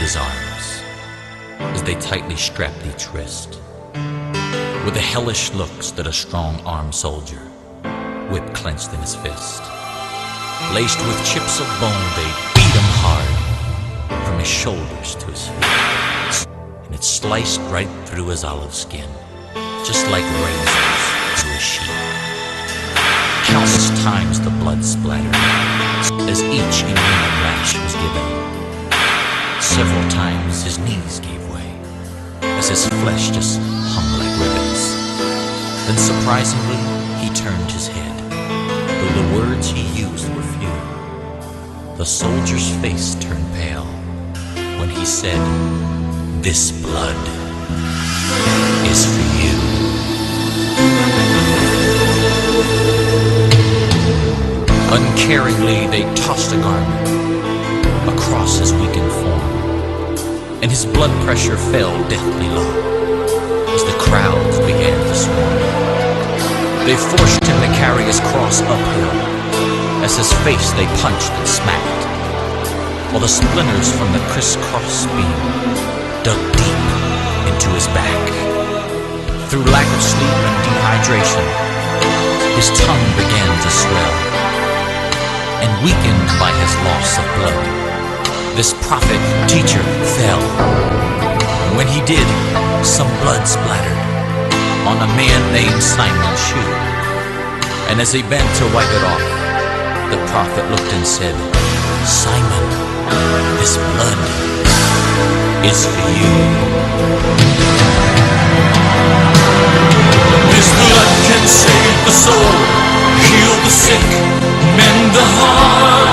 his arms as they tightly strapped each wrist. With the hellish looks that a strong-armed soldier, whip clenched in his fist. Laced with chips of bone, they beat him hard from his shoulders to his feet. And it sliced right through his olive skin, just like razors through a sheet. Countless times the blood splattered as each inhuman lash was given. Several times his knees gave way as his flesh just hung like ribbons. Then surprisingly, he turned his head, though the words he used were few. The soldier's face turned pale when he said, "This blood is for you." Uncaringly, they tossed a garment across his weakened form, and his blood pressure fell deathly low as the crowds began to swarm. They forced him to carry his cross uphill as his face they punched and smacked, while the splinters from the crisscross beam dug deep into his back. Through lack of sleep and dehydration, his tongue began to swell, and weakened by his loss of blood, this prophet teacher fell. And when he did, some blood splattered on a man named Simon's shoe. And as he bent to wipe it off, the prophet looked and said, "Simon, this blood is for you." This blood can save the soul, heal the sick, mend the heart.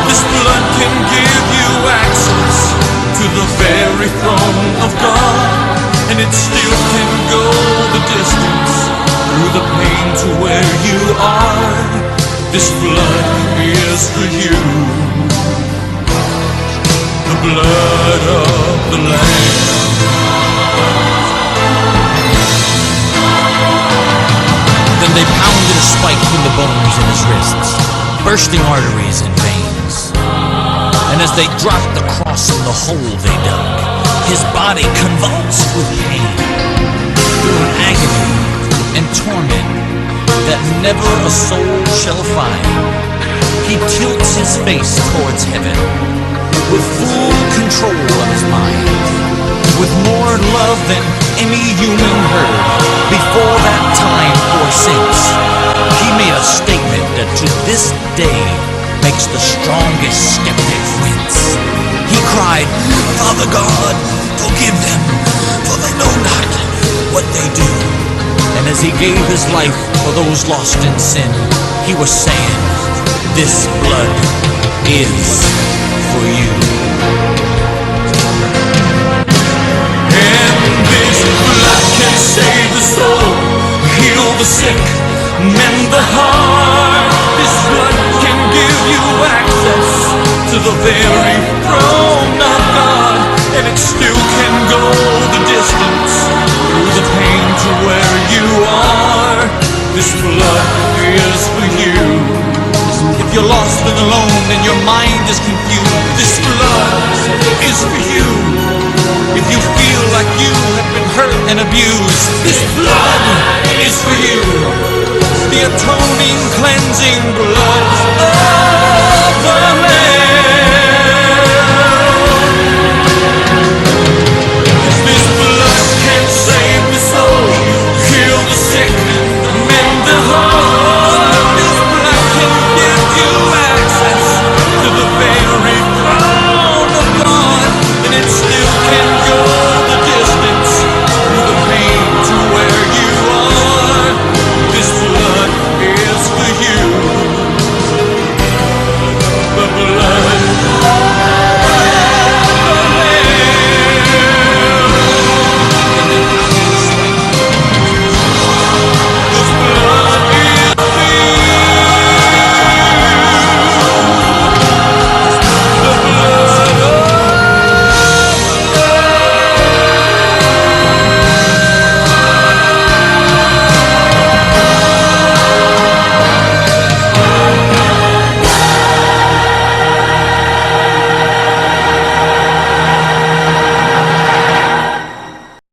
This blood can give you access to the very throne of God, and it still can go the distance through the pain to where you are. This blood is for you, the blood of the Lamb. Then they pounded a spike through the bones in his wrists, bursting arteries and veins. And as they dropped the cross in the hole they dug, his body convulsed with pain. Through an agony and torment that never a soul shall find, he tilts his face towards heaven with full control of his mind, with more love than any human heard before that time or since. He made a statement that to this day makes the strongest skeptic wince. He cried, "Father God, forgive them, for they know not what they do." And as he gave his life for those lost in sin, he was saying, "This blood is for you." And this blood can save the soul, heal the sick, mend the heart. This blood can give you access to the very throne of God, and it still can go the distance through the pain to where you are. This blood is for you. If you're lost and alone and your mind is confused, this blood is for you. If you feel like you have been hurt and abused, this blood is for you. The atoning, cleansing blood